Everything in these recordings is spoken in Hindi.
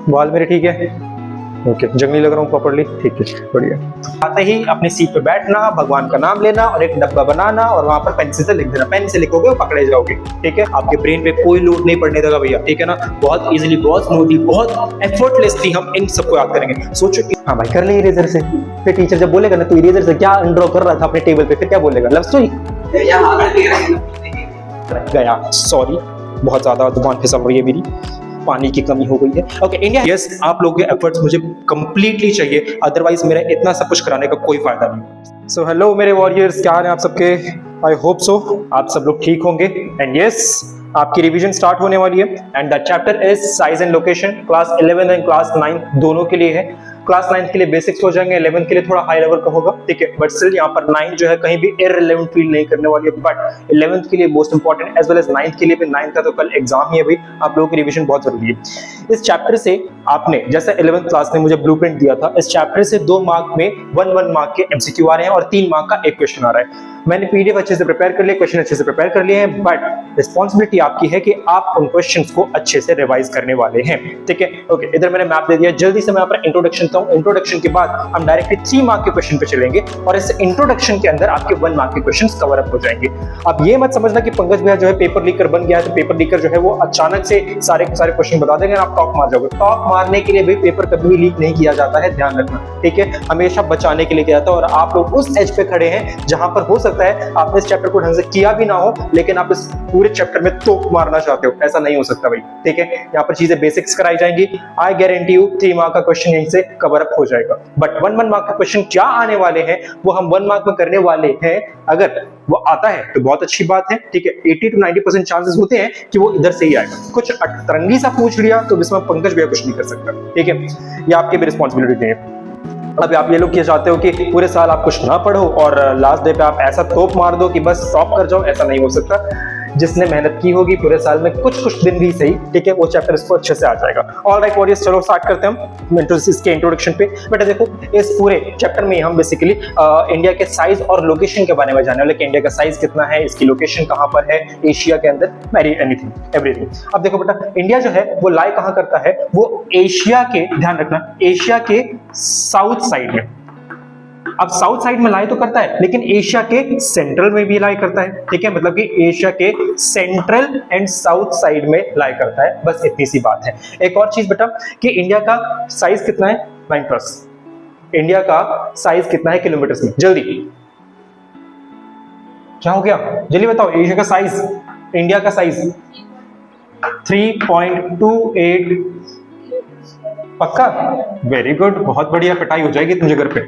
बाल मेरे ठीक है? ओके, जंगली लग रहा हूँ प्रॉपर्ली? ठीक है, बढ़िया। आते ही अपनी सीट पे बैठना, भगवान का नाम लेना और एक डब्बा बनाना और वहां पर पेंसिल से लिख देना। पेन से लिखोगे वो पकड़े जाओगे, ठीक है? आपके ब्रेन पे कोई लोड नहीं पड़ने देगा भैया, ठीक है ना? बहुत इजीली, बहुत स्मूथली, बहुत एफर्टलेसली हम इन सबको याद करेंगे। सोचो कि हाँ भाई कर ले इरेजर से, फिर टीचर जब बोलेगा ना तू इरेजर से क्या ड्रॉ कर रहा था अपने टेबल पे, फिर क्या बोलेगा? लव स्टोरी गया, सॉरी बहुत ज्यादा जुबान फिसल रही है मेरी, पानी की कमी हो गई है। ओके इंडिया, यस आप लोगों के एफर्ट्स मुझे कंप्लीटली चाहिए, अदरवाइज मेरा इतना सब कुछ कराने का कोई फायदा नहीं। सो हेलो मेरे वॉरियर्स, क्या हाल है आप सबके? आई होप सो आप सब लोग ठीक होंगे। एंड यस आपकी रिवीजन स्टार्ट होने वाली है and the chapter is size and location. Class 11 and class 9 दोनों के लिए है। क्लास 9 के लिए बेसिक्स हो जाएंगे, 11 के लिए थोड़ा हाई लेवल का होगा, ठीक है? बट स्टिल यहाँ पर 9 जो है कहीं भी इररिलेवेंट फील नहीं करने वाली है, बट 11th के लिए most important as well as 9th के लिए भी। 9th का तो कल एग्जाम ही है भाई, आप लोगों की रिवीजन बहुत जरूरी है। इस चैप्टर से आपने, जैसे 11th क्लास ने मुझे ब्लूप्रिंट दिया था, इस चैप्टर से 2 मार्क में 1 मार्क के एमसीक्यू आ रहे हैं और 3 मार्क का एक क्वेश्चन आ रहा है। मैंने पीडीएफ अच्छे से प्रिपेयर कर लिया, क्वेश्चन अच्छे से प्रिपेयर कर लिए हैं, बट रिस्पॉन्सिबिलिटी आपकी है कि आप उन क्वेश्चंस को अच्छे से रिवाइज करने वाले हैं, ठीक है? ओके, इधर मैंने मैप दे दिया, जल्दी से मैं यहाँ पर इंट्रोडक्शन दूं। इंट्रोडक्शन के बाद हम डायरेक्टली 3 मार्क के क्वेश्चन पे चलेंगे और इस इंट्रोडक्शन के अंदर आपके 1 मार्क के क्वेश्चंस कवर अप हो जाएंगे। अब ये मत समझना कि पंकज भैया जो है पेपर लीकर बन गया है, तो पेपर लीकर जो है वो अचानक से सारे क्वेश्चन बता देंगे, आप टॉप मार जाओगे। टॉप मारने के लिए भी पेपर कभी भी लीक नहीं किया जाता है, ध्यान रखना, ठीक है? हमेशा बचाने के लिए किया जाता है। और आप लोग उस एज पे खड़े हैं जहां पर हो सकता है आपने इस चैप्टर को ढंग से किया भी ना हो, लेकिन आप इस पूरे चैप्टर में तोप मारना चाहते हो, ऐसा नहीं हो सकता भाई, ठीक है? यहाँ पर चीजें बेसिक्स कराई जाएंगी। आई गारंटी यू 3 मार्क का क्वेश्चन यहीं से कवर अप हो जाएगा। बट 1 मार्क का क्वेश्चन क्या आने वाले हैं वो हम 1 मार्क में करने वाले हैं। अगर वो आता है तो बहुत अच्छी बात है, ठीक है? 80 to 90% चांसेस होते हैं कि वो इधर से ही आएगा। कुछ अतरंगी सा पूछ लिया तो इसमें पंकज भैया कुछ नहीं कर सकता, ठीक है? ये आपकी भी रिस्पॉन्सिबिलिटी है। अब आप ये लोग क्या चाहते हो कि पूरे साल आप कुछ ना पढ़ो और लास्ट डे पे आप ऐसा तोप मार दो कि बस टॉप कर जाओ, ऐसा नहीं हो सकता। जिसने मेहनत की होगी पूरे साल में कुछ दिन भी सही, ठीक है, वो चैप्टर इसको अच्छे से आ जाएगा। ऑल राइट वॉरियर्स, चलो स्टार्ट करते हैं हम इसके इंट्रोडक्शन पे। बेटा देखो, इस पूरे चैप्टर में हम बेसिकली इंडिया के साइज और लोकेशन के बारे में जानने वाले कि इंडिया का साइज कितना है, इसकी लोकेशन कहाँ पर है एशिया के अंदर, एनीथिंग एवरीथिंग। अब देखो बेटा, इंडिया जो है वो लाई कहाँ करता है? वो एशिया के, ध्यान रखना, एशिया के साउथ साइड में। अब साउथ साइड में लाई तो करता है, लेकिन एशिया के सेंट्रल में भी लाई करता है, ठीक है? मतलब कि एशिया के सेंट्रल एंड साउथ साइड में लाई करता है, बस इतनी सी बात है। एक और चीज बेटा कि इंडिया का साइज कितना है? 9+। इंडिया का साइज कितना है किलोमीटर्स में? जल्दी, क्या हो गया? जल्दी बताओ, एशिया का साइज, इंडिया का साइज 3.28। पक्का? वेरी गुड, बहुत बढ़िया, पिटाई हो जाएगी तुम घर पे,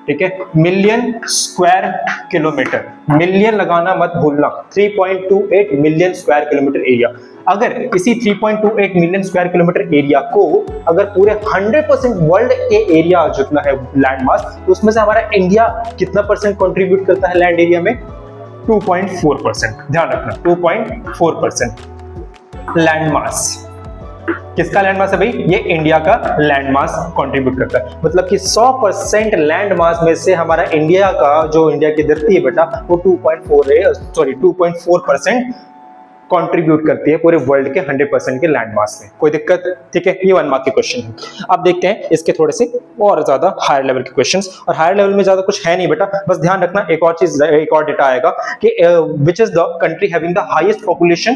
ठीक है? मिलियन स्क्वायर किलोमीटर, मिलियन लगाना मत भूलना। 3.28 मिलियन स्क्वायर किलोमीटर एरिया। अगर इसी 3.28 मिलियन स्क्वायर किलोमीटर एरिया को अगर पूरे 100% वर्ल्ड के एरिया जितना है लैंड मास, तो उसमें से हमारा इंडिया कितना परसेंट कंट्रीब्यूट करता है लैंड एरिया में? 2.4%। ध्यान रखना, 2.4% लैंड मास। किसका लैंड मास है भाई? ये इंडिया का लैंड मास कंट्रीब्यूट करता है। मतलब कि 100% लैंड मास में से हमारा इंडिया का, जो इंडिया की धरती है बेटा, वो 2.4% कंट्रीब्यूट करती है पूरे वर्ल्ड के 100% के लैंड मास में। कोई दिक्कत? ठीक है, ये 1 मार्क के क्वेश्चन है। अब देखते हैं इसके थोड़े से और ज्यादा हायर लेवल के क्वेश्चंस। और हायर लेवल में ज्यादा कुछ है नहीं बेटा, बस ध्यान रखना एक और चीज, एक और डेटा आएगा कि विच is the country having the highest population,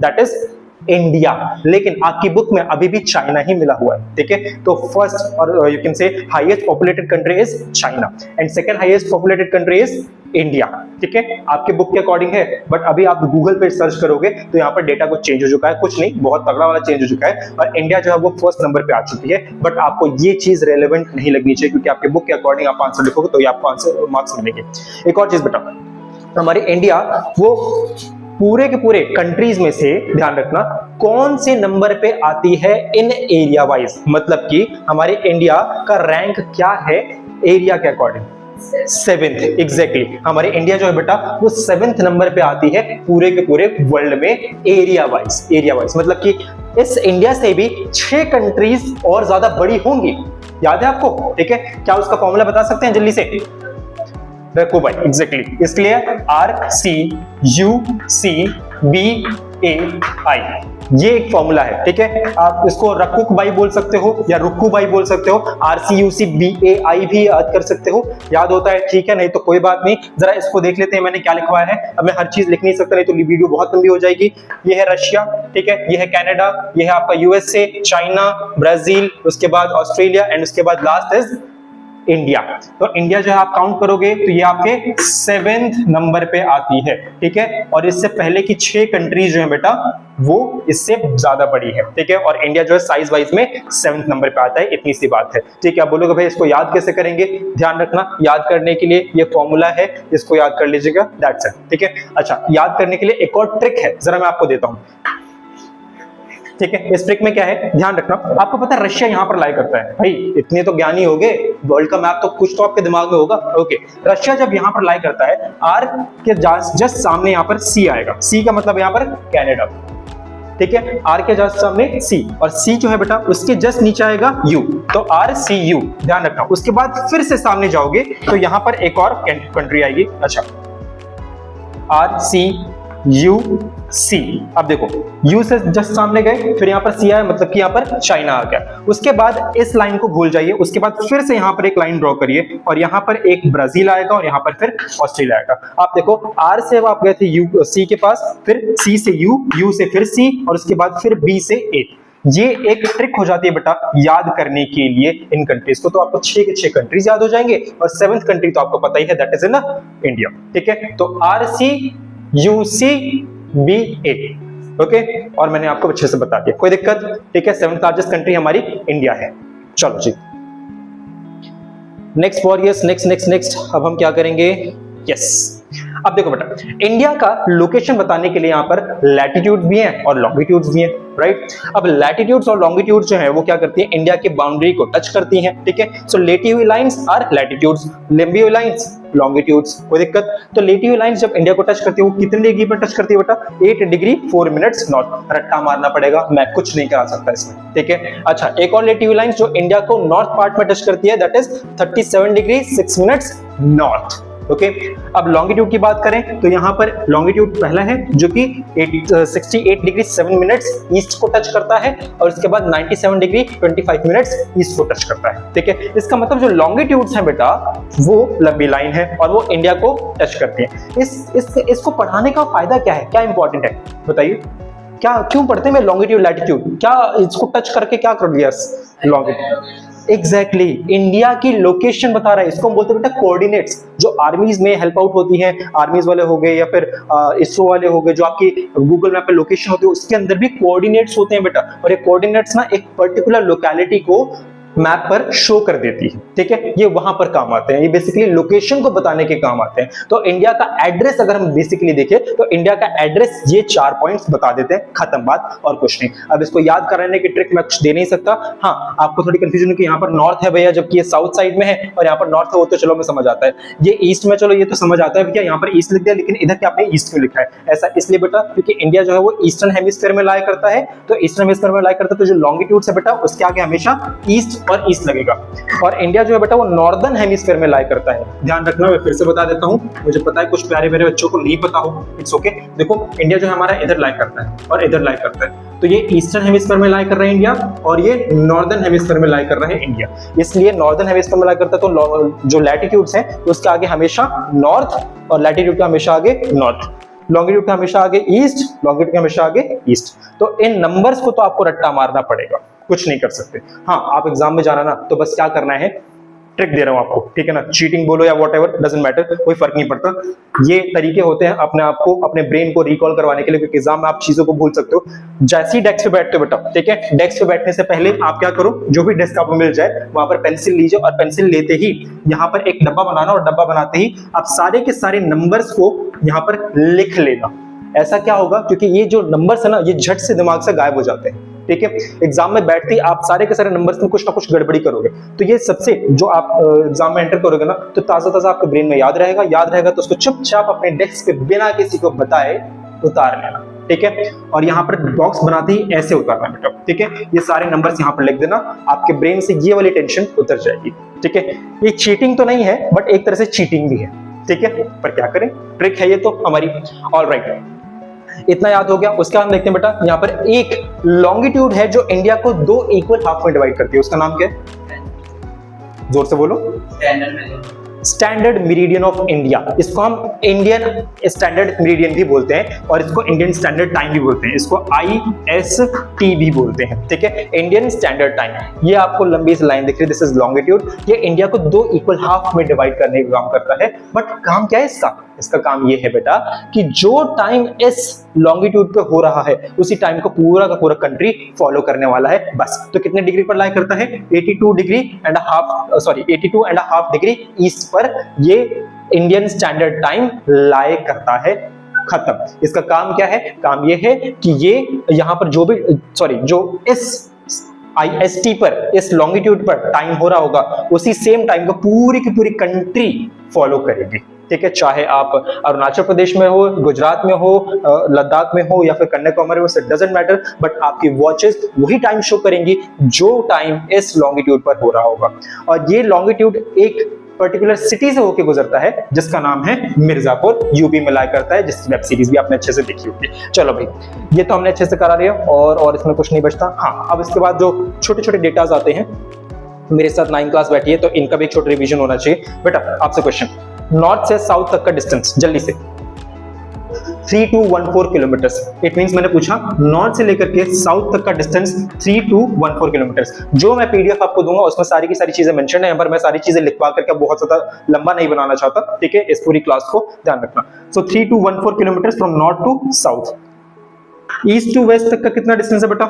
that is India. लेकिन आपकी बुक में अभी भी चाइना ही मिला हुआ है, ठीक है? तो फर्स्ट और you can say highest populated country is China and second highest populated country is India, ठीक है? आपके बुक के अकॉर्डिंग है, बट अभी आप गूगल पे सर्च करोगे तो यहाँ पर डेटा कुछ चेंज हो चुका है, कुछ नहीं, बहुत तगड़ा वाला चेंज हो चुका है और इंडिया जो है वो फर्स्ट नंबर पे आ चुकी है। बट आपको ये चीज रेलेवेंट नहीं लगनी चाहिए, क्योंकि आपके बुक के अकॉर्डिंग आप आंसर लिखोगे तो ये आपको आंसर मार्क्स मिलेंगे। एक और चीज बेटा, हमारी इंडिया वो पूरे के पूरे कंट्रीज में से, ध्यान रखना, कौन से नंबर पे आती है इन एरिया वाइज? मतलब कि हमारे इंडिया का रैंक क्या है एरिया के अकॉर्डिंग? 7th। एग्जैक्टली, हमारे इंडिया जो है बेटा वो 7th नंबर पे आती है पूरे के पूरे वर्ल्ड में एरिया वाइज। एरिया वाइज मतलब कि इस इंडिया से भी 6 कंट्रीज और ज्यादा बड़ी होंगी। याद है आपको? ठीक है, क्या उसका फॉर्मूला बता सकते हैं जल्दी से? रखो भाई, एग्जैक्टली, इसलिए RCUCB आई, ये एक फॉर्मूला है, ठीक है। आप इसको रकुक बाई बोल सकते हो या रुक्कू बाई बोल सकते हो, RCUCBAI भी याद कर सकते हो, याद होता है, ठीक है, नहीं तो कोई बात नहीं। जरा इसको देख लेते हैं मैंने क्या लिखवाया है। अब मैं हर चीज लिख नहीं सकता, नहीं तो वीडियो बहुत लंबी हो जाएगी। ये है रशिया, ठीक है, ये है कनाडा, ये है आपका USA, चाइना, ब्राजील, उसके बाद ऑस्ट्रेलिया एंड उसके बाद लास्ट इज इंडिया। तो इंडिया जो है आप काउंट करोगे तो ये आपके 7th नंबर पे आती है, ठीक है। और इससे पहले की 6 कंट्रीज जो है बेटा वो इससे ज्यादा बड़ी है, ठीक है। और इंडिया जो है साइज वाइज में 7th नंबर पे आता है, इतनी सी बात है, ठीक है। आप बोलोगे भाई इसको याद कैसे करेंगे? ध्यान रखना, याद करने के लिए ये फॉर्मूला है, इसको याद कर लीजिएगा, दैट्स इट, ठीक है। अच्छा, याद करने के लिए एक और ट्रिक है, जरा मैं आपको देता हूं, ठीक है। इस ट्रिक में क्या है, ध्यान रखना। आपको पता है रशिया यहां पर लाई करता है, भाई इतने तो ज्ञानी हो गए, वर्ल्ड का मैप तो कुछ तो आपके दिमाग में होगा, ओके। रशिया जब यहां पर लाई करता है, आर के जस्ट सामने यहां पर सी आएगा, सी का मतलब यहां पर कनाडा, ठीक है। आर के जस्ट सामने सी, और सी जो है बेटा उसके जस्ट नीचे आएगा यू, तो RCU, ध्यान रखना। उसके बाद फिर से सामने जाओगे तो यहां पर एक और कंट्री आएगी, अच्छा, RCUC। अब देखो यू से जस्ट सामने गए, फिर यहां पर सी आया, मतलब कि यहां पर चाइना आ गया। उसके बाद इस लाइन को भूल जाइए, उसके बाद फिर से यहां पर एक लाइन ड्रॉ करिए, और यहां पर एक ब्राजील आएगा, और यहां पर फिर ऑस्ट्रेलिया आएगा। आप देखो आर से आप गए थे यू सी के पास, फिर सी से यू, यू से फिर सी, और उसके बाद फिर बी से ए। ये एक ट्रिक हो जाती है बेटा याद करने के लिए इन कंट्रीज को। तो आपको 6 के 6 कंट्रीज याद हो जाएंगे, और 7th कंट्री तो आपको पता ही है, दैट इज इन इंडिया, ठीक है। तो RCUCBA, ओके। और मैंने आपको अच्छे से बता दिया, कोई दिक्कत, ठीक है। 7th लार्जेस्ट कंट्री हमारी इंडिया है। चलो जी, नेक्स्ट फॉर यस, नेक्स्ट अब हम क्या करेंगे, यस। अब देखो बेटा, इंडिया का लोकेशन बताने के लिए यहां पर लैटिट्यूड भी है और लॉन्गिट्यूड्स भी हैं, राइट। अब लैटिट्यूड्स और लॉन्गिट्यूड्स जो है वो क्या करती है, इंडिया की बाउंड्री को टच करती हैं, ठीक है। सो लेटी हुई लाइंस आर लैटिट्यूड्स, लंबी हुई लाइंस लॉन्गिट्यूड्स, कोई दिक्कत। तो लेटी हुई लाइंस जब इंडिया को टच करती है वो कितने डिग्री पर टच करती है बेटा? 8 डिग्री 4 मिनट्स नॉर्थ। रट्टा मारना पड़ेगा, मैं कुछ नहीं करा सकता इसमें, ठीक है। अच्छा, एक और लेटी हुई लाइंस जो इंडिया को नॉर्थ पार्ट में टच करती है, that is 37 degree 6 minutes north, okay. अब लॉन्गिट्यूड की बात करें तो यहां पर लॉन्गिट्यूड पहला है जो कि 68 डिग्री 7 मिनट्स ईस्ट को टच करता है, और इसके बाद 97 डिग्री 25 मिनट्स ईस्ट को टच करता है, ठीक है। इसका मतलब जो लॉन्गिट्यूड्स हैं बेटा वो लंबी लाइन है और वो इंडिया को टच करती है। इसको पढ़ाने का फायदा क्या है, क्या इंपॉर्टेंट है बताइए? क्या क्यों पढ़ते हैं लॉन्गिट्यूड लैटिट्यूड? क्या इसको टच करके क्या कर लिया लॉन्गिट्यूड? एग्जैक्टली, इंडिया की लोकेशन बता रहा है। इसको हम बोलते हैं बेटा कोऑर्डिनेट्स। जो आर्मीज में हेल्प आउट होती हैं, आर्मीज वाले हो गए या फिर इसरो वाले हो गए, जो आपकी गूगल मैप पे लोकेशन होती है उसके अंदर भी कोऑर्डिनेट्स होते हैं बेटा। और ये कोऑर्डिनेट्स ना एक पर्टिकुलर लोकेलिटी को मैप पर शो कर देती है, ठीक है। ये वहां पर काम आते हैं, ये बेसिकली लोकेशन को बताने के काम आते हैं। तो इंडिया का एड्रेस अगर हम बेसिकली देखें तो इंडिया का एड्रेस ये 4 पॉइंट्स बता देते हैं, खत्म बात, और कुछ नहीं। अब इसको याद कराने की ट्रिक मैं कुछ दे नहीं सकता। हाँ, आपको थोड़ी कंफ्यूजन है कि यहाँ पर नॉर्थ है भैया जबकि ये साउथ साइड में है, और यहाँ पर नॉर्थ है वो तो चलो मैं समझ आता है, ये ईस्ट में, चलो ये तो समझ आता है भैया यहाँ पर ईस्ट लिख दिया, लेकिन इधर क्या आपने ईस्ट क्यों लिखा है? ऐसा इसलिए बेटा क्योंकि इंडिया जो है वो ईस्टर्न हेमिस्फीयर में लाई करता है, तो ईस्टर्न हेमिस्फीयर में लाई करता है, तो जो लॉन्गिट्यूड है बेटा उसके आगे हमेशा ईस्ट और ईस्ट लगेगा। और इंडिया जो है बेटा वो नॉर्दर्न हेमिस्फीयर में लाई करता है। ध्यान रखना, मैं फिर से बता देता हूं, मुझे पता है कुछ प्यारे मेरे बच्चों को नहीं पता हो, इट्स ओके। देखो इंडिया जो है हमारा इधर लाई करता है और इधर लाई करता है, तो ये ईस्टर्न हेमिस्फीयर में लाई कर रहा है इंडिया, और ये नॉर्दर्न हेमिस्फीयर में लाई कर रहा है इंडिया। इसलिए नॉर्दर्न हेमिस्फीयर में लाई करता है तो जो लैटिट्यूड्स हैं उसके आगे हमेशा नॉर्थ, और लैटिट्यूड के हमेशा आगे नॉर्थ, लॉन्गिट्यूड का हमेशा आगे ईस्ट, लॉन्गिट्यूड का हमेशा आगे ईस्ट। तो इन नंबर्स को तो आपको रट्टा मारना पड़ेगा, कुछ नहीं कर सकते। हाँ, आप एग्जाम में जाना ना तो बस क्या करना है, ट्रिक दे रहा हूं आपको, ठीक है ना, चीटिंग बोलो या व्हाटएवर, डजंट मैटर, कोई फर्क नहीं पड़ता। ये तरीके होते हैं अपने आप को, अपने ब्रेन को रिकॉल करवाने के लिए, क्योंकि एग्जाम में आप चीजों को भूल सकते हो। जैसे ही डेस्क पे बैठते हो बेटा, ठीक है, डेस्क पे बैठने से पहले आप क्या करो, जो भी डेस्क आपको मिल जाए वहां पर पेंसिल लीजिए, और पेंसिल लेते ही यहाँ पर एक डब्बा बनाना, और डब्बा बनाते ही आप सारे के सारे नंबर्स को यहाँ पर लिख लेना। ऐसा क्या होगा, क्योंकि ये जो नंबर्स है ना ये झट से दिमाग से गायब हो जाते हैं, ठीक है। एग्जाम में बैठते ही आप सारे के सारे नंबर्स में कुछ ना कुछ गड़बड़ी करोगे, तो ये सबसे जो आप एग्जाम में एंटर करोगे ना तो ताजा ताजा आपके ब्रेन में याद रहेगा तो उसको चुपचाप अपने डेस्क पे बिना किसी को बताए उतार लेना, ठीक है। और यहाँ पर बॉक्स बनाते ही ऐसे उतारना बेटा, ठीक है। ये सारे नंबर्स यहाँ पर लिख देना, आपके ब्रेन से ये वाली टेंशन उतर जाएगी, ठीक है। ये चीटिंग तो नहीं है, बट एक तरह से चीटिंग भी है, ठीक है, पर क्या करें, ट्रिक है ये तो हमारी। ऑलराइट, इतना याद हो गया। उसके बाद हम देखते हैं बेटा, यहाँ पर एक लॉन्गिट्यूड है जो इंडिया को 2 इक्वल हाफ में डिवाइड करती है, उसका नाम क्या है? जोर से बोलो। Standard meridian of India. इसको हम इंडियन स्टैंडर्ड मेरिडियन भी बोलते हैं और इसको इंडियन स्टैंडर्ड टाइम भी बोलते हैं, इसको IST भी बोलते हैं, ठीक है, इंडियन स्टैंडर्ड टाइम। ये आपको लंबी सी लाइन दिख रही है, दिस इज लॉन्गिट्यूड। ये इंडिया को 2 इक्वल हाफ में डिवाइड करने का काम करता है। बट काम क्या है इसका? इसका काम ये है बेटा कि जो टाइम इस लॉन्गिट्यूड पे हो रहा है उसी टाइम को पूरा का पूरा कंट्री फॉलो करने वाला है बस। तो कितने डिग्री पर लाई करता है? 82.5 डिग्री ईस्ट पर ये इंडियन स्टैंडर्ड टाइम लाई करता है। खत्म। इसका काम क्या है? काम ये है कि ये यहां पर जो इस IST पर, इस लॉन्गिट्यूड पर टाइम हो रहा होगा उसी सेम टाइम को पूरी की पूरी कंट्री फॉलो करेगी, ठीक है। चाहे आप अरुणाचल प्रदेश में हो, गुजरात में हो, लद्दाख में हो या फिर कन्याकुमारी में, डजंट मैटर, बट आपकी वॉचेस वही टाइम शो करेंगी जो टाइम इस लॉन्गिट्यूड पर हो रहा होगा। और ये लॉन्गिट्यूड एक पर्टिकुलर सिटी से होकर गुजरता है जिसका नाम है मिर्जापुर, यूपी में लाया करता है, जिसकी वेब सीरीज भी आपने अच्छे से देखी होगी। चलो भाई, ये तो हमने अच्छे से करा लिया और इसमें कुछ नहीं बचता। हाँ, अब इसके बाद जो छोटे छोटे डेटाज आते हैं, मेरे साथ 9 क्लास बैठी है तो इनका भी एक छोटा रिवीजन होना चाहिए। बेटा आपसे क्वेश्चन, नॉर्थ से साउथ तक का डिस्टेंस जल्दी से 3214 किलोमीटर्स। इट मींस मैंने पूछा नॉर्थ से लेकर के साउथ तक का डिस्टेंस 3214 किलोमीटर्स। जो मैं PDF आपको दूंगा उसमें सारी की सारी चीजें मेंशन है, यहाँ पर मैं सारी चीजें लिखवा करके बहुत ज्यादा लंबा नहीं बनाना चाहता, ठीक है, इस पूरी क्लास को ध्यान रखना। So 3214 kilometres from north to south. East to west तक का कितना डिस्टेंस है बेटा?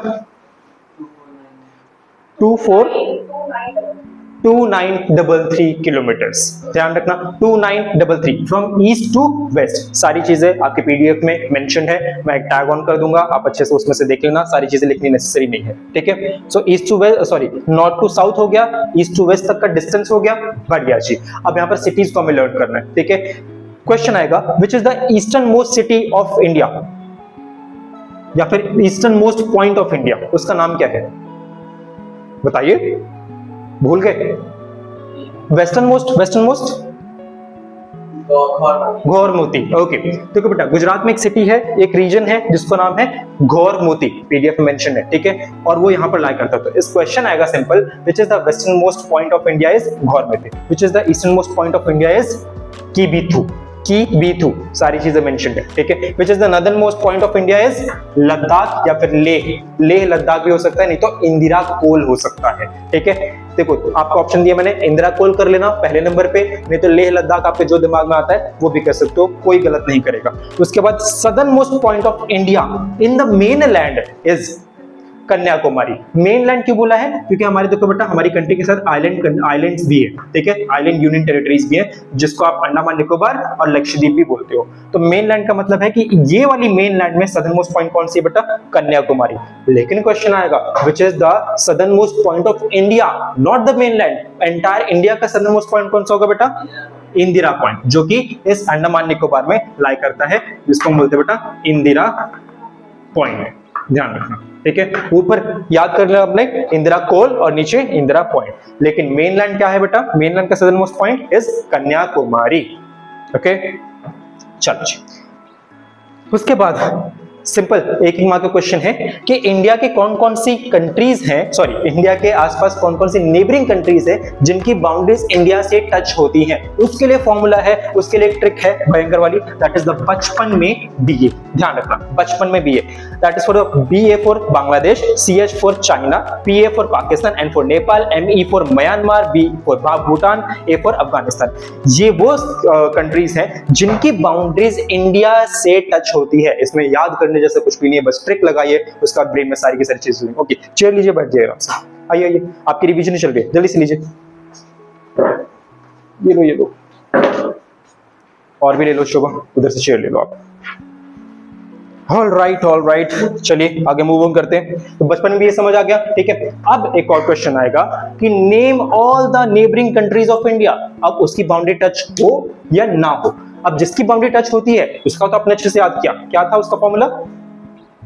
2933 किलोमीटर्स। ध्यान रखना, 2933 फ्रॉम ईस्ट टू वेस्ट। सारी चीजें आपके PDF में मेंशन है, मैं टैग ऑन कर दूंगा, आप अच्छे से उसमें से देख लेना, सारी चीजें लिखनी नेसेसरी नहीं है, ठीक है। So east to west, north to south हो गया, ईस्ट टू वेस्ट तक का डिस्टेंस हो गया, बढ़िया जी। अब यहाँ पर सिटीज को हमें लर्न करना है, ठीक है। क्वेश्चन आएगा, विच is the eastern most city of India, या फिर eastern most point of India, उसका नाम क्या है? बताइए, भूल गए? Western most घोरमोती। ओके, देखो बेटा, गुजरात में एक सिटी है, एक रीजन है जिसका नाम है घोरमोती, PDF में मेंशन है, ठीक है, और वो यहां पर लाई करता है। तो इस क्वेश्चन आएगा simple, which is the western most point of India is Ghormoti, which is the eastern most point of India is Kibithu, सारी चीजें मेंशन्ड है, ठीक है। Which is the northern most point of India is Ladakh या फिर लेह लद्दाख भी हो सकता है, नहीं तो इंदिरा कोल हो सकता है, ठीक है। देखो आपको ऑप्शन दिया मैंने, इंदिरा कोल कर लेना पहले नंबर पे, नहीं तो लेह लद्दाख आपके जो दिमाग में आता है वो भी कर सकते हो, कोई गलत नहीं करेगा। उसके बाद southern most point of India in the main land is Kanyakumari. Mainland क्यों बोला है? क्योंकि हमारे, देखो बेटा, हमारी कंट्री के साथ आइलैंड्स भी है, ठीक है, आइलैंड यूनियन टेरिटरीज भी है, जिसको आप अंडमान निकोबार और लक्षद्वीप भी बोलते हो। तो मेनलैंड का मतलब है कि ये वाली मेनलैंड में सदर्न मोस्ट पॉइंट कौन सी है बेटा? कन्याकुमारी। लेकिन क्वेश्चन आएगा, विच is the southern most point of India, not the mainland, entire India का सदर्न मोस्ट पॉइंट कौन सा होगा बेटा? इंदिरा पॉइंट, जो कि इस अंडमान निकोबार में लाई करता है, जिसको हम बोलते हैं बेटा इंदिरा पॉइंट। ध्यान रखना, ठीक है, ऊपर याद कर लेना अपने इंदिरा कोल और नीचे इंदिरा पॉइंट। लेकिन मेनलैंड क्या है बेटा? मेनलैंड का southern most point is Kanyakumari. Okay, चलो जी। उसके बाद सिंपल एक ही मार्क का क्वेश्चन है कि इंडिया के कौन कौन सी कंट्रीज हैं, इंडिया के आसपास कौन कौन सी नेबरिंग कंट्रीज है जिनकी बाउंड्रीज इंडिया से टच होती हैं। उसके लिए फॉर्मूला है, उसके लिए एक ट्रिक है भयंकर वाली, दैट इज द बचपन में BA। ध्यान रखना, बचपन में BA, that is for BA for Bangladesh, CH for China, PA for Pakistan, N for Nepal, ME for Myanmar, B for Bhutan, A for Afghanistan. ये वो कंट्रीज हैं जिनकी बाउंड्रीज इंडिया से टच होती है। इसमें याद करने जैसे कुछ भी नहीं है, बस ट्रिक लगाइए, उसका ब्रेन में सारी की सारी चीजें होंगी। ओके, चेयर लीजिए, बैठ जाइए आराम से। आइए, आपकी रिवीजन चल रही है, जल्दी से लीजिए। ये लो, और भी ले लो शोभा, उधर से चेयर ले लो आप। ऑल राइट, चलिए आगे मूव ऑन करते हैं। तो बचपन में भी ये समझ आ गया, ठीक है। अब एक और क्वेश्चन आएगा कि name all the neighbouring countries of India. अब उसकी बाउंड्री टच हो या ना हो, अब जिसकी बाउंड्री टच होती है उसका तो आपने अच्छे से याद किया, क्या था उसका फॉर्मूला?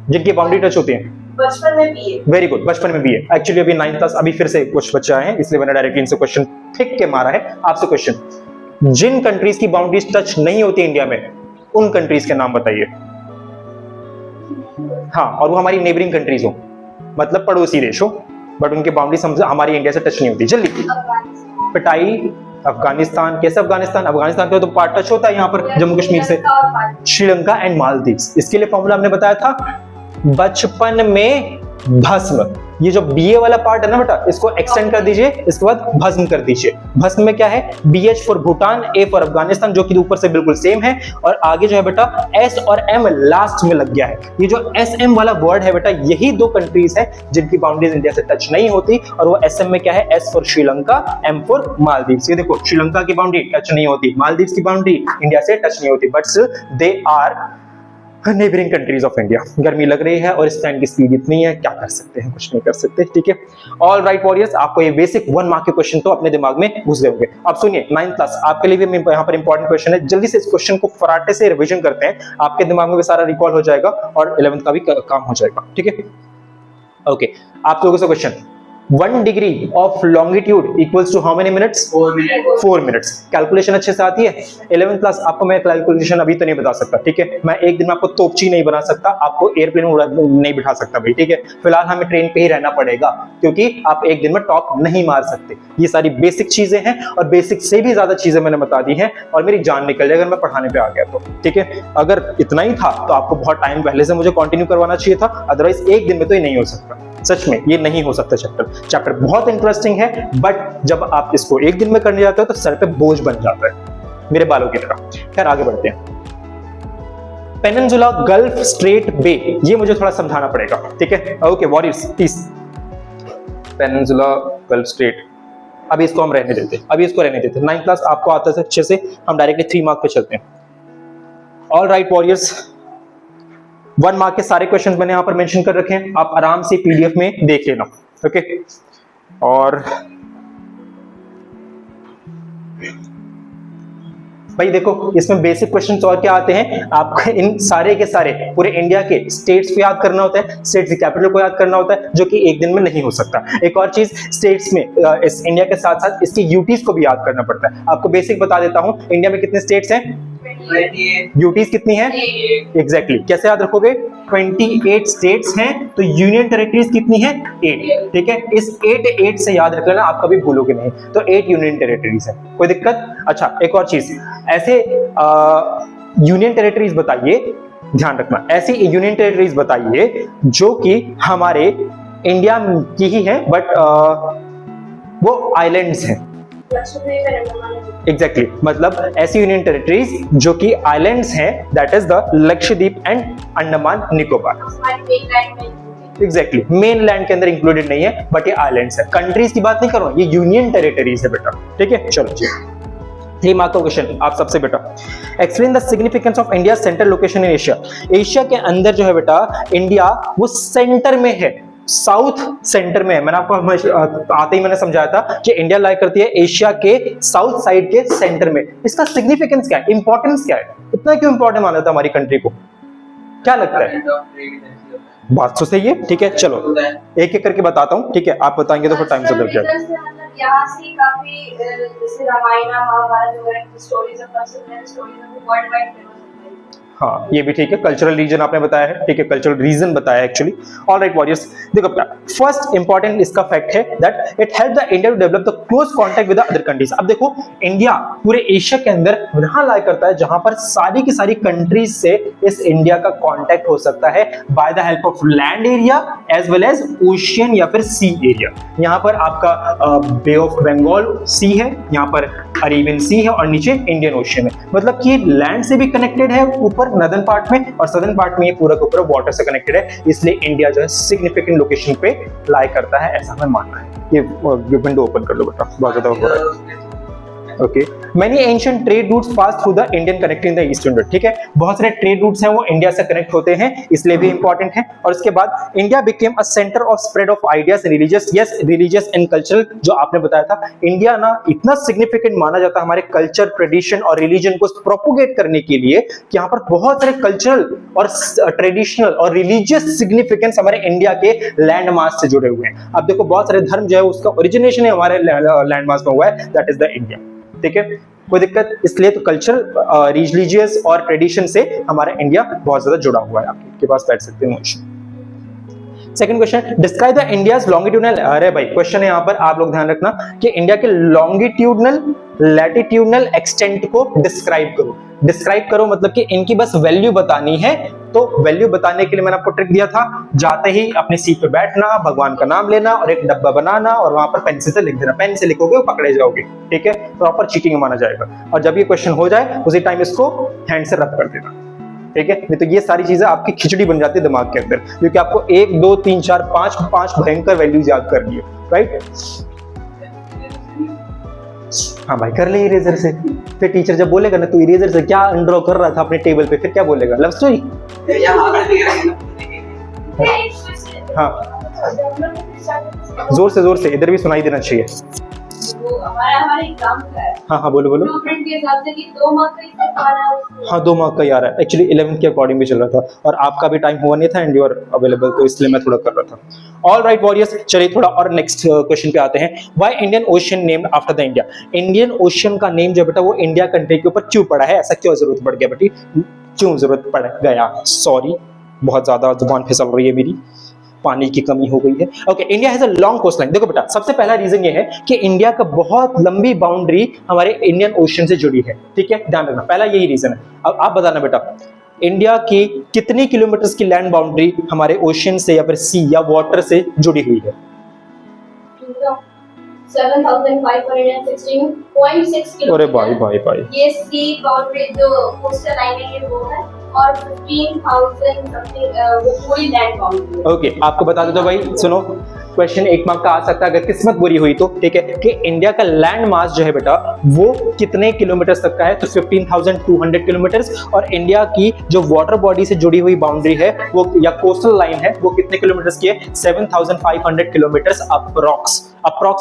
जिनकी बाउंड्री टच होती है बचपन में BA। वेरी गुड, बचपन में BA। एक्चुअली अभी 9th क्लास, अभी फिर से कुछ बच्चे आए हैं, इसलिए मैंने डायरेक्टली इनसे क्वेश्चन फेंक के मारा है। आपसे क्वेश्चन, जिन कंट्रीज की बाउंड्रीज टच नहीं होती इंडिया में, उन कंट्रीज के नाम बताइए। हाँ, और वो हमारी नेबरिंग कंट्रीज हो, मतलब पड़ोसी देश हो, बट उनकी बाउंड्री हमारी इंडिया से टच नहीं होती। जल्दी पिटाई अफगानिस्तान, कैसे अफगानिस्तान? अफगानिस्तान का तो पार्ट टच होता है यहाँ पर जम्मू कश्मीर से। श्रीलंका एंड मालदीव्स, इसके लिए फॉर्मूला हमने बताया था बचपन में भस्म। ये जो बीए वाला पार्ट है ना बेटा, इसको एक्सटेंड कर दीजिए, इसके बाद भस्म कर दीजिए। भस्म में क्या है? BH for Bhutan, A for Afghanistan, जो कि ऊपर से बिल्कुल सेम है, और आगे जो है बेटा S और M लास्ट में लग गया है। ये जो SM वाला वर्ड है बेटा, यही दो कंट्रीज है जिनकी बाउंड्रीज इंडिया से टच नहीं होती, और वो SM में क्या है? S for Sri Lanka, M for Maldives. ये देखो, श्रीलंका की बाउंड्री टच नहीं होती, मालदीव्स की बाउंड्री इंडिया से टच नहीं होती, but they are neighbouring countries of India. गर्मी लग रही है और इस फैन की स्पीड इतनी है, क्या कर सकते हैं? कुछ नहीं कर सकते, ठीक है। ऑल राइट वॉरियर्स, आपको ये बेसिक 1 मार्क के क्वेश्चन तो अपने दिमाग में घुस गए होंगे। अब सुनिए 9th क्लास आपके लिए भी यहाँ पर इंपॉर्टेंट क्वेश्चन है, जल्दी से इस क्वेश्चन को फराटे से रिवीजन करते हैं, आपके दिमाग में भी सारा रिकॉल हो जाएगा और 11th का भी काम हो जाएगा, ठीक है। ओके, आप लोगों से question, 1 degree of longitude equals to how many minutes? 4 minutes. Calculation अच्छे से आती है? 11th क्लास आपको मैं कैलकुलेशन अभी तो नहीं बता सकता, ठीक है। मैं एक दिन में आपको तोपची नहीं बना सकता, आपको एयरप्लेन नहीं बिठा सकता भाई, ठीक है। फिलहाल हमें ट्रेन पे ही रहना पड़ेगा, क्योंकि आप एक दिन में टॉप नहीं मार सकते। ये सारी बेसिक चीजें हैं, और बेसिक से भी ज्यादा चीजें मैंने बता दी हैं, और मेरी जान निकल जाए अगर मैं पढ़ाने पे आ गया तो, ठीक है। अगर इतना ही था तो आपको बहुत टाइम पहले से मुझे कंटिन्यू करवाना चाहिए था, अदरवाइज एक दिन में तो ये नहीं हो सकता। सच में ये नहीं हो सकता। चैप्टर बहुत इंटरेस्टिंग है, बट जब आप इसको एक दिन में करने जाते हो तो सर पे बोझ बन जाता है, मेरे बालों की तरह। खैर आगे बढ़ते हैं। पेनिनसुला गल्फ स्ट्रेट बे, ये मुझे थोड़ा समझाना पड़ेगा, ठीक है। Okay warriors please, peninsula gulf straight, अभी इसको हम रहने देते, अभी इसको रहने देते। 9th क्लास आपको आता है अच्छे से, हम डायरेक्टली 3 मार्क पे चलते हैं। ऑल राइट वॉरियर्स, 1 मार्क के सारे क्वेश्चंस मैंने यहां पर मेंशन कर रखे हैं, आप आराम से PDF में देख लेना, ओके। और भाई देखो, इसमें बेसिक क्वेश्चंस और क्या आते हैं, आपको इन सारे के सारे पूरे इंडिया के स्टेट्स को याद करना होता है, स्टेट्स की कैपिटल को याद करना होता है, जो कि एक दिन में नहीं हो सकता। एक और चीज, स्टेट्स में इस इंडिया के साथ साथ इसकी यूटीज को भी याद करना पड़ता है। आपको बेसिक बता देता हूं, इंडिया में कितने स्टेट्स हैं? यूटीज कितनी है? एग्जैक्टली, कैसे याद रखोगे? 28 स्टेट्स हैं, तो यूनियन टेरिटरीज कितनी है? 8, ठीक है। इस 8 से याद रख लेना, आप कभी भूलोगे नहीं। तो 8 यूनियन टेरिटरीज है, कोई दिक्कत? अच्छा, एक और चीज, ऐसे यूनियन टेरिटरीज बताइए, ध्यान रखना, ऐसी यूनियन टेरिटरीज बताइए जो कि हमारे इंडिया की ही है, बट वो आइलैंड्स हैं। एग्जैक्टली, मतलब ऐसी यूनियन टेरिटरीज जो कि आइलैंड्स हैं, that is the Lakshadweep and Andaman Nicobar. Exactly, main land के अंदर इंक्लूडेड नहीं है, बट ये आइलैंड्स है। कंट्रीज की बात नहीं कर रहा हूं, ये यूनियन टेरिटरीज है बेटा, ठीक है। चलो जी, 3 मार्क का क्वेश्चन आप सबसे बेटा, explain the significance of India central location in Asia. Asia के अंदर जो है बेटा, इंडिया वो सेंटर में है, साउथ सेंटर में है। मैंने आपको आते ही मैंने समझाया था कि इंडिया लाई करती है एशिया के साउथ साइड के सेंटर में। इसका सिग्निफिकेंस क्या है, इंपॉर्टेंस क्या है, इतना क्यों इंपॉर्टेंट माना था हमारी कंट्री को, क्या लगता है? बात तो सही है, ठीक है। चलो एक एक करके बताता हूँ, ठीक है। आप बताएंगे तो फिर टाइम से लग जाएगा। यहाँ से काफी जैसे रामायण महाभारत वगैरह की स्टोरीज वर्ल्ड वाइड फेमस। हाँ, ये भी ठीक है, कल्चरल रीजन आपने बताया है, ठीक है, कल्चरल रीजन बताया एक्चुअली। ऑल राइट वॉरियर्स, देखो फर्स्ट इंपॉर्टेंट इसका फैक्ट है that it help the India to develop the close contact with the other countries. अब देखो, इंडिया पूरे एशिया के अंदर वहां लाया करता है जहां पर सारी की सारी कंट्रीज से इस इंडिया का कांटेक्ट हो सकता है by the help of land area as well as ocean या फिर सी एरिया। यहाँ पर आपका बे ऑफ बंगाल सी है, यहाँ पर अरेबियन सी है, और नीचे इंडियन ओशियन है। मतलब कि लैंड से भी कनेक्टेड है ऊपर नदर्न पार्ट में, और सदर्न पार्ट में ये पूरा का पूरा वाटर से कनेक्टेड है, इसलिए इंडिया जो है सिग्निफिकेंट लोकेशन पे लाई करता है, ऐसा हमें मानना है। ये विंडो ओपन कर लो बेटा, बहुत ज्यादा हो रहा है। Okay, many ancient trade routes pass through the Indian connecting the eastern road, ठीक है। बहुत सारे ट्रेड रूट्स हैं वो इंडिया से कनेक्ट होते हैं, इसलिए भी इंपॉर्टेंट है। और उसके बाद India became a centre of spread of ideas, religious, yes religious and cultural, जो आपने बताया था। इंडिया ना इतना सिग्निफिकेंट माना जाता है हमारे कल्चर, ट्रेडिशन और रिलीजन को प्रोपोगेट करने के लिए कि यहाँ पर बहुत सारे कल्चरल और ट्रेडिशनल और रिलीजियस सिग्निफिकेंस हमारे इंडिया के लैंड मास से जुड़े हुए हैं। अब देखो, बहुत सारे धर्म जो है उसका ओरिजिनेशन है हमारे लैंड मास में हुआ है, दैट इज द इंडिया, ठीक है। कोई दिक्कत? इसलिए तो कल्चर, रिलीजियस और ट्रेडिशन से हमारा इंडिया बहुत ज्यादा जुड़ा हुआ है। आपके पास बैठ सकते हैं। Second question, describe the India's longitudinal, अरे भाई क्वेश्चन है यहाँ पर, आप लोग ध्यान रखना कि इंडिया के लॉन्गिट्यूडनल लैटिट्यूडनल एक्सटेंट को डिस्क्राइब करो। डिस्क्राइब करो मतलब कि इनकी बस वैल्यू बतानी है। तो वैल्यू बताने के लिए मैंने आपको ट्रिक दिया था, जाते ही अपनी सीट पे बैठना, भगवान का नाम लेना और एक डब्बा बनाना और वहां पर पेंसिल से लिख देना। पेन से लिखोगे पकड़े जाओगे, ठीक है? प्रॉपर चीटिंग माना जाएगा। और जब ये क्वेश्चन हो जाए उसी टाइम इसको हैंड से रब कर देना, ठीक है? नहीं तो ये सारी चीजें आपकी खिचड़ी बन जाती है दिमाग के अंदर, क्योंकि आपको 1 2 3 4 5 भयंकर वैल्यूज याद करनी है, राइट? हाँ भाई कर ले इरेजर से। फिर टीचर जब बोलेगा ना तू इरेजर से क्या अनड्रॉ कर रहा था अपने टेबल पे, फिर क्या बोलेगा? Love story. हाँ जोर से इधर भी सुनाई देना चाहिए। हमारा एग्जाम का है। हाँ बोलो ब्लूप्रिंट के हिसाब से कि 2 मार्क का इससे पाना है। हाँ 2 मार्क का ही आ रहा है। एक्चुअली 11th के अकॉर्डिंग भी चल रहा था और आपका भी टाइम हुआ नहीं था एंड यू आर अवेलेबल, तो इसलिए मैं थोड़ा कर रहा था। ऑल राइट वॉरियर्स, चलिए थोड़ा और नेक्स्ट क्वेश्चन पे आते हैं। Why Indian ocean named after the India? Indian ocean का नेम जो बेटा वो इंडिया कंट्री के ऊपर क्यों पड़ा है? ऐसा क्यों जरूरत पड़ गया बेटी? क्यों जरूरत पड़ गया? सॉरी बहुत ज्यादा जुबान फिसल रही है मेरी, पानी की कमी हो गई है। Okay, India has a long coast line. देखो बेटा सबसे पहला रीजन ये है कि इंडिया का बहुत लंबी बाउंड्री हमारे इंडियन ओशन से जुड़ी है, ठीक है? ध्यान रखना, पहला यही रीजन है। अब आप बताना बेटा इंडिया की कितनी किलोमीटर की लैंड बाउंड्री हमारे ओशन से या फिर सी या वाटर से जुड़ी हुई है? 7516.6 किलोमीटर। अरे भाई ये सी बाउंड्री जो कोस्टल लाइन है ये वो है, और 15,000 समथिंग वो पूरी लैंड बाउंड्री है। ओके, आपको बता देता भाई, सुनो क्वेश्चन 1 मार्क का आ सकता है अगर किस्मत बुरी हुई तो, ठीक है? कि इंडिया का लैंड मास जो है बेटा वो कितने किलोमीटर तक का है? तो 15,200 किलोमीटर। और इंडिया की जो वाटर बॉडी से जुड़ी हुई बाउंड्री है वो या कोस्टल लाइन है वो कितने किलोमीटर की है? 7,500 किलोमीटर अप्रॉक्स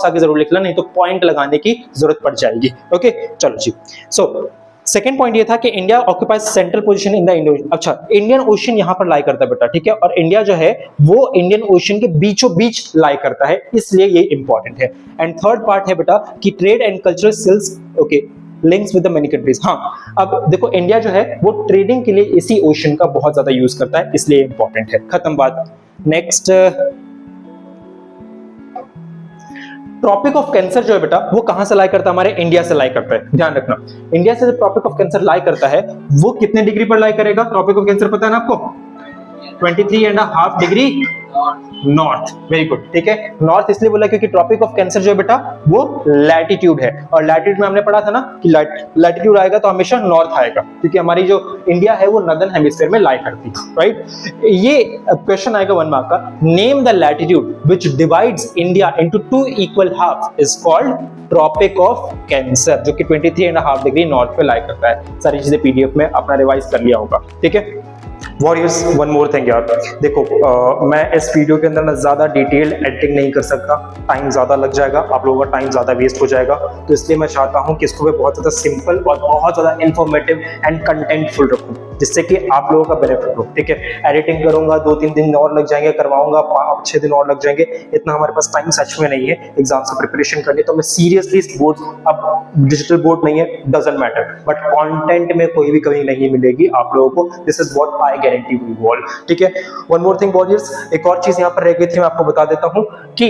आगे जरूर लिख लो, नहीं तो पॉइंट लगाने की जरूरत पड़ जाएगी। ओके चलो जी। सो सेकेंड पॉइंट ये था कि India occupies central position in the Indian, अच्छा इंडियन ओशन यहां पर लाई करता है बेटा, ठीक है? और इंडिया जो है वो इंडियन ओशन के बीचों बीच लाई करता है, इसलिए ये इंपॉर्टेंट है। एंड थर्ड पार्ट है बेटा कि trade and cultural sills, okay, links with the many countries. हाँ अब देखो इंडिया जो है वो ट्रेडिंग के लिए इसी ओशन का बहुत ज्यादा यूज करता है, इसलिए इंपॉर्टेंट है। खत्म बात। नेक्स्ट, ट्रॉपिक ऑफ कैंसर जो है बेटा वो कहां से लाई करता है? हमारे इंडिया से लाई करता है। ध्यान रखना, इंडिया से जो ट्रॉपिक ऑफ कैंसर लाई करता है वो कितने डिग्री पर लाई करेगा? ट्रॉपिक ऑफ कैंसर पता है ना आपको? 23.5 डिग्री नॉर्थ। वेरी गुड, ठीक है? नॉर्थ इसलिए बोला क्योंकि ट्रॉपिक ऑफ कैंसर जो है बेटा वो लैटिट्यूड है, और लैटिट्यूड में हमने पढ़ा था ना कि लैटिट्यूड आएगा तो हमेशा नॉर्थ आएगा, क्योंकि हमारी जो इंडिया है वो नॉर्दर्न हेमिस्फीयर में लाई करती है, राइट? ये क्वेश्चन आएगा 1 मार्क का। Name the latitude which divides India into 2 equal half is called Tropic of Cancer, जो कि 23.5 डिग्री नॉर्थ पे लाई करता है। सारी चीजें पीडीएफ में अपना रिवाइज कर लिया होगा, ठीक है? वॉरियर्स वन मोर थिंग यार, देखो मैं इस वीडियो के अंदर ना ज्यादा डिटेल्ड एडिटिंग नहीं कर सकता, टाइम ज्यादा लग जाएगा, आप लोगों का टाइम ज्यादा वेस्ट हो जाएगा। तो इसलिए मैं चाहता हूं कि इसको मैं बहुत ज्यादा सिंपल और बहुत ज्यादा इंफॉर्मेटिव एंड कंटेंटफुल रखूं, जिससे कि आप लोगों का बेनिफिट हो, ठीक है? एडिटिंग करूंगा 2-3 दिन और लग जाएंगे, करवाऊंगा 5-6 दिन और लग जाएंगे, इतना हमारे पास टाइम सच में नहीं है एग्जाम्स की प्रिपरेशन करनी। तो मैं सीरियसली इस बोर्ड, अब डिजिटल बोर्ड नहीं है डजंट मैटर, बट कंटेंट में कोई भी कमी नहीं मिलेगी आप लोगों को। This is what I guarantee we all, ठीक है? वन मोर थिंग वॉरियर्स, एक और चीज यहाँ पर रह गई थी, मैं आपको बता देता हूँ कि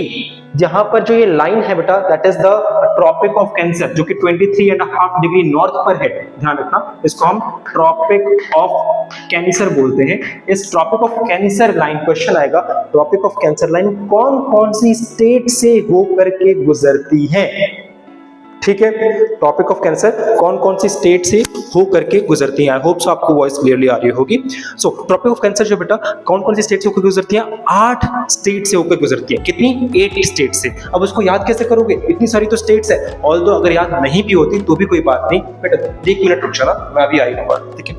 यहाँ पर जो ये लाइन है बेटा that is the Tropic of Cancer, जो कि 23.5 डिग्री नॉर्थ पर है। ध्यान रखना, इसको हम ट्रॉपिक ऑफ कैंसर बोलते हैं। इस Tropic of Cancer line, question आएगा ट्रॉपिक ऑफ कैंसर लाइन कौन कौन सी स्टेट से होकर के गुजरती है, ठीक है? टॉपिक ऑफ कैंसर कौन कौन सी स्टेट से हो करके गुजरती है। आई होप सो आपको वॉइस क्लियरली आ रही होगी। सो ट्रॉपिक ऑफ कैंसर जो बेटा कौन कौन सी स्टेट से होकर गुजरती है? 8 स्टेट से होकर गुजरती है। कितनी? 8 स्टेट से। अब उसको याद कैसे करोगे? इतनी सारी तो स्टेट्स है, ऑल्दो अगर याद नहीं भी होती तो भी कोई बात नहीं बेटा, 1 मिनट रुक जाना, मैं अभी आई हूँ, ठीक है?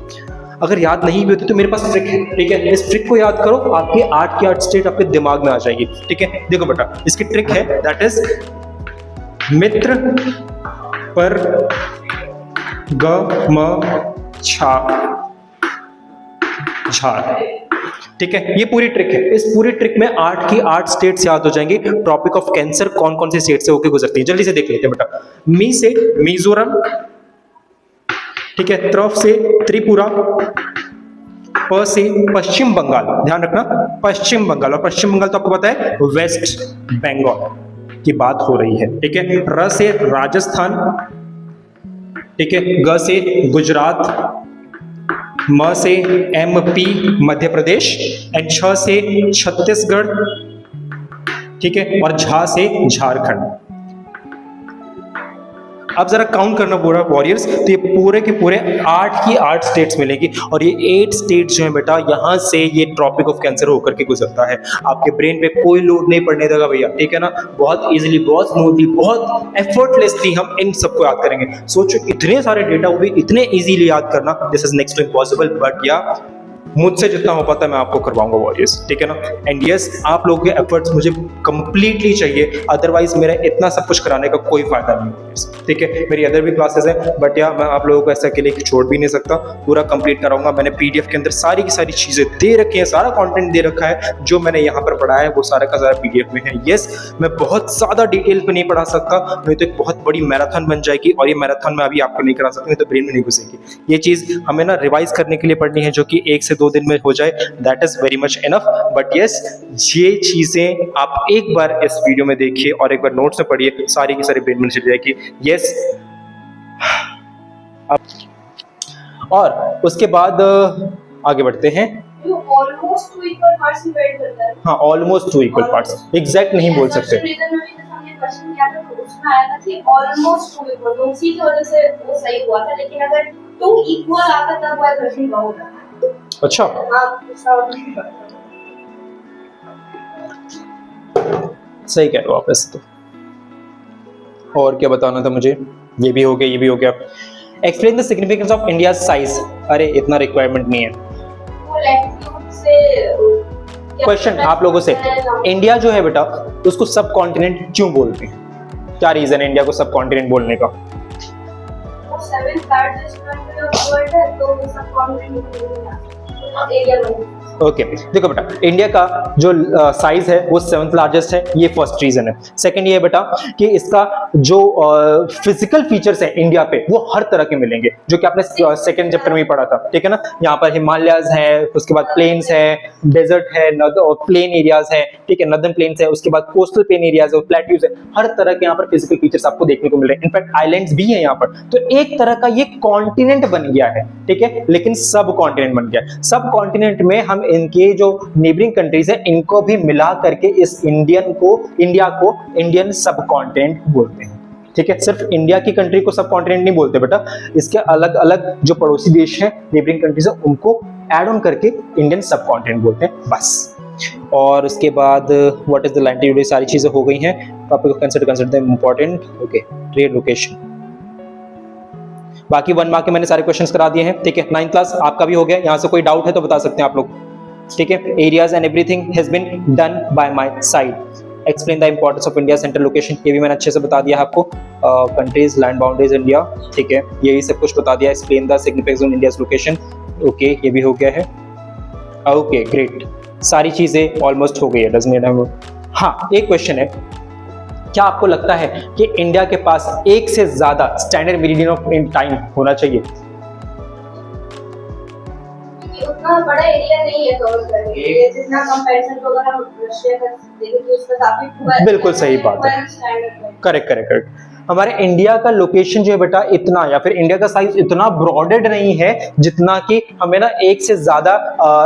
अगर याद नहीं भी होती तो मेरे पास ट्रिक है, ठीक है? इस ट्रिक को याद करो, आपकी 8 की 8 स्टेट आपके दिमाग में आ जाएगी, ठीक है? देखो बेटा इसकी ट्रिक है दैट इज मित्र पर ग म छा झार, ठीक है? ये पूरी ट्रिक है। इस पूरी ट्रिक में 8 की 8 स्टेट्स याद हो जाएंगी। ट्रॉपिक ऑफ कैंसर कौन कौन सी स्टेट से होकर गुजरती है, जल्दी से देख लेते हैं बेटा। मी से मिजोरम, ठीक है, तरफ से त्रिपुरा, प से पश्चिम बंगाल, ध्यान रखना पश्चिम बंगाल, और पश्चिम बंगाल तो आपको पता है वेस्ट बंगाल की बात हो रही है। ठीक है, र से राजस्थान, ठीक है, ग से गुजरात, म से MP मध्य प्रदेश, एंड छ से छत्तीसगढ़, ठीक है, और झा से झारखंड। अब जरा काउंट करना पूरा वॉरियर्स, तो ये पूरे के पूरे 8 की 8 स्टेट्स मिलेंगी, और ये 8 स्टेट्स जो है बेटा यहाँ से ये ट्रॉपिक ऑफ कैंसर होकर के गुजरता है। आपके ब्रेन पे कोई लोड नहीं पड़ने देगा भैया, ठीक है ना, बहुत इजीली, बहुत स्मूथली, बहुत एफर्टलेसली हम इन सबको याद करेंगे। सोचो इतने सारे डेटा वो भी इतने इजीली याद करना, this is next to impossible, but या मुझसे जितना हो पाता है मैं आपको करवाऊंगा वॉरियर्स, ठीक है ना। एंड यस, आप लोगों के एफर्ट्स मुझे कंप्लीटली चाहिए, अदरवाइज मेरा इतना सब कुछ कराने का कोई फायदा नहीं है, ठीक है। मेरी अदर भी क्लासेस हैं, बट या मैं आप लोगों को ऐसा अकेले छोड़ भी नहीं सकता, पूरा कंप्लीट कराऊंगा। मैंने PDF के अंदर सारी की सारी चीजें दे रखी हैं, सारा कंटेंट दे रखा है, जो मैंने यहाँ पर पढ़ाया है वो सारा का सारा PDF में है। यस, मैं बहुत ज्यादा डिटेल पे नहीं पढ़ा सकता, नहीं तो एक बहुत बड़ी मैराथन बन जाएगी, और ये मैराथन में अभी आपको नहीं करा सकते, तो ब्रेन में नहीं घुसेगी। ये चीज हमें ना रिवाइज करने के लिए पढ़नी है, जो कि 1 से 2 दिन में हो जाए, that is very much enough. But yes, ये चीजें आप एक बार इस वीडियो में देखिए और एक बार नोट्स में पढ़िए, सारी की सारी ब्रेन में चली जाएगी। यस, और उसके बाद आगे बढ़ते हैं। ऑलमोस्ट 2 इक्वल पार्ट्स डिवाइड करता है। हाँ, ऑलमोस्ट 2 इक्वल पार्ट्स, एग्जैक्ट नहीं बोल सकते। क्वेश्चन किया था तो उसमें आया था कि ऑलमोस्ट 2 इक्वल, तो उसी की वजह से वो सही हुआ था, लेकिन अगर 2 इक्वल आता तब वो क्वेश्चन का होता। अच्छा, सही कह रहे हो आप ऐसे तो। और क्या बताना था मुझे, ये भी हो गया, ये भी हो गया। Explain the significance of India size. अरे इतना रिक्वायरमेंट नहीं है। क्वेश्चन आप लोगों से, इंडिया जो है बेटा उसको सब कॉन्टिनेंट क्यों बोलते हैं? क्या रीजन है इंडिया को सब कॉन्टिनेंट बोलने का? ओके, देखो बेटा, इंडिया का जो साइज है वो 7th लार्जेस्ट है, ये फर्स्ट रीजन है। सेकंड ये है बेटा कि इसका जो फिजिकल फीचर्स है इंडिया पे वो हर तरह के मिलेंगे, जो कि आपने सेकंड चैप्टर में ही पढ़ा था, ठीक है ना। यहाँ पर हिमालयाज है, उसके बाद प्लेन्स है, डेजर्ट है, प्लेन एरियाज है, ठीक है, नॉर्दर्न प्लेन्स है, उसके बाद कोस्टल प्लेन एरियाज है, प्लेट्यूज है, हर तरह के यहाँ पर फिजिकल फीचर्स आपको देखने को मिल रहे हैं। इनफैक्ट आइलैंड्स भी है यहाँ पर, तो एक तरह का ये कॉन्टिनेंट बन गया है, ठीक है, लेकिन सब कॉन्टिनेंट बन गया है। सब कॉन्टिनेंट में हम इनके जो नेबरिंग कंट्रीज है इनको भी मिला करके इस इंडिया को इंडियन सब कॉन्टिनेंट बोलते हैं, ठीक है। सिर्फ इंडिया की कंट्री को सब कॉन्टिनेंट नहीं बोलते बेटा, इसके अलग अलग जो पड़ोसी देश हैं, नेबरिंग कंट्रीज है, उनको ऐड ऑन करके इंडियन सब कॉन्टिनेंट बोलते हैं, बस। और उसके बाद व्हाट इज द लैटिट्यूड, सारी चीजें हो गई हैं। Topic of consider the important, okay, trade location. बाकी 1 मार्क के मैंने सारे क्वेश्चंस करा दिए हैं, ठीक है। 9th क्लास आपका भी हो गया, यहाँ से कोई डाउट है तो बता सकते हैं आप लोग, ठीक है। Areas and everything has been done by my side. Explain the importance of India central location, ये भी मैंने अच्छे से बता दिया है आपको। कंट्रीज, लैंड बाउंड्रीज इंडिया, ठीक है, यही सब कुछ बता दिया। Explain the significance of India's location, okay, ये भी हो गया है। ओके, ग्रेट, सारी चीजें ऑलमोस्ट हो गई है, डजंट इट? हाँ, एक क्वेश्चन है, क्या आपको लगता है कि इंडिया के पास एक से ज्यादा स्टैंडर्ड मेरिडियन ऑफ टाइम होना चाहिए? उतना बड़ा एरिया नहीं है कवर करने के लिए, जितना कंपैरिजन तो अगर हम रशिया का देखें तो उसका काफी बिल्कुल सही बात है, करेक्ट। हमारे इंडिया का लोकेशन जो है बेटा इतना, या फिर इंडिया का साइज इतना ब्रॉडेड नहीं है जितना कि हमें ना एक से ज्यादा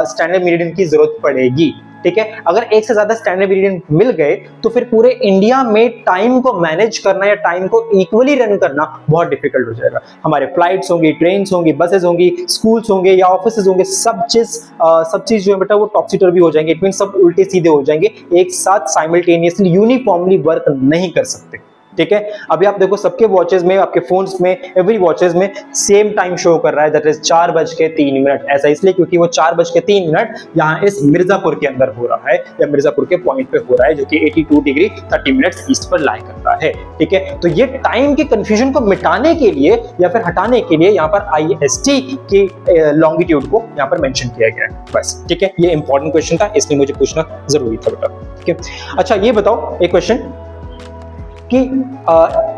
स्टैंडर्ड मेरिडियन की जरूरत पड़ेगी, ठीक है। अगर एक से ज्यादा स्टैंडर्ड मेरिडियन मिल गए तो फिर पूरे इंडिया में टाइम को मैनेज करना या टाइम को इक्वली रन करना बहुत डिफिकल्ट हो जाएगा। हमारे फ्लाइट्स होंगी, ट्रेन्स होंगी, बसेस होंगी, स्कूल्स होंगे या ऑफिसेज होंगे, सब चीज जो है बेटा वो टॉपसी टर्वी हो जाएंगे, इट मीन सब उल्टे सीधे हो जाएंगे, एक साथ साइमल्टेनियसली यूनिफॉर्मली वर्क नहीं कर सकते, ठीक है। अभी आप देखो सबके वॉचेस में, आपके फोन्स में, एवरी वॉचेस में सेम टाइम शो कर रहा है, दैट इज 4:03। ऐसा इसलिए क्योंकि वो 4:03 यहाँ इस मिर्जापुर के अंदर हो रहा है, या मिर्जापुर के पॉइंट पे हो रहा है, जो कि 82 डिग्री 30 मिनट्स ईस्ट पर लाई करता है, ठीक है। तो ये टाइम के कंफ्यूजन को मिटाने के लिए या फिर हटाने के लिए यहाँ पर IST की लॉन्गिट्यूड को यहाँ पर मेंशन किया गया है, बस, ठीक है। ये इंपॉर्टेंट क्वेश्चन था, इसलिए मुझे पूछना जरूरी था बेटा, ठीक है। अच्छा, ये बताओ एक क्वेश्चन कि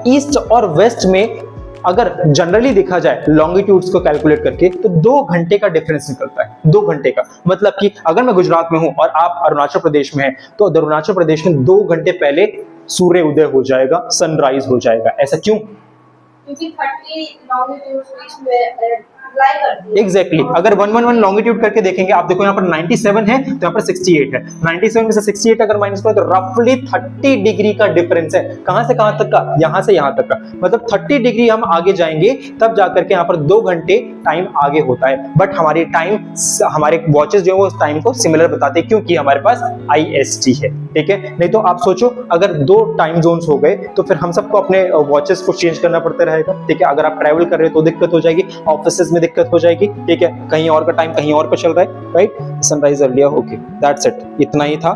ईस्ट और वेस्ट में अगर जनरली देखा जाए लॉन्गिट्यूड्स को कैलकुलेट करके तो 2 घंटे का डिफरेंस निकलता है, 2 घंटे का। मतलब कि अगर मैं गुजरात में हूं और आप अरुणाचल प्रदेश में हैं तो अरुणाचल प्रदेश में 2 घंटे पहले सूर्य उदय हो जाएगा, सनराइज हो जाएगा। ऐसा क्यों? क्योंकि 30 लॉन्गिट्यूड्स बीच में अप्लाई करती है। एग्जैक्टली अगर 111 लॉन्गिट्यूड करके देखेंगे, आप देखो यहाँ पर 97 है तो यहाँ पर 68 है। 97 में से 68 अगर माइनस करें तो रफली 30 डिग्री का डिफरेंस है। कहां से कहां तक का? यहां से यहां तक का। मतलब 30 डिग्री हम आगे जाएंगे तब जाकर के यहाँ पर 2 घंटे टाइम आगे होता है। बट हमारी टाइम, हमारे वॉचेस जो है वो टाइम को सिमिलर बताते हैं क्योंकि हमारे पास IST है। ठीक है, नहीं तो आप सोचो अगर 2 टाइम जोन्स हो गए तो फिर हम सबको अपने वॉचेस को चेंज करना पड़ता रहेगा। ठीक है, अगर आप ट्रैवल कर रहे हो तो दिक्कत हो जाएगी, ऑफिस में दिक्कत हो जाएगी। ठीक है, कहीं और का टाइम कहीं और पे चल रहा है, right? Sunrise earlier, okay, that's it, इतना ही था,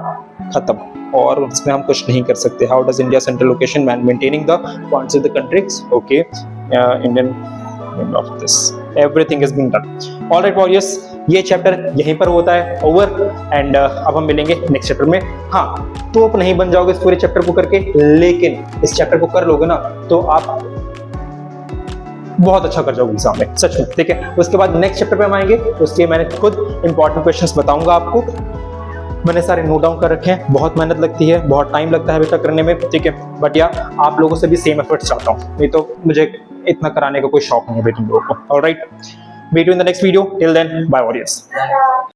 खत्म। और इसमें हम कुछ नहीं कर सकते। How does India central location man maintaining the points of the countries, okay, Indian of this everything is being done. Alright warriors, ये चैप्टर यहीं पर होता है ओवर एंड अब हम मिलेंगे नेक्स्ट चैप्टर में। हाँ, तो आप नहीं बन जाओगे इस पूरे चैप्टर को करके, लेकिन इस चैप्टर को कर लोगे ना तो आप बहुत अच्छा कर जाओगे एग्जाम में, सच में। ठीक है, उसके बाद नेक्स्ट चैप्टर पे हम आएंगे, उसके मैंने खुद इंपॉर्टेंट क्वेश्चंस बताऊंगा आपको। मैंने सारे नोट डाउन कर रखे हैं। बहुत मेहनत लगती है, बहुत टाइम लगता है बेटा करने में। ठीक है, बट यार आप लोगों से भी सेम एफर्ट्स चाहता हूँ, नहीं तो मुझे इतना कराने का कोई शौक नहीं है बेटा लोगों को। All right, meet you in the next video, till then bye warriors.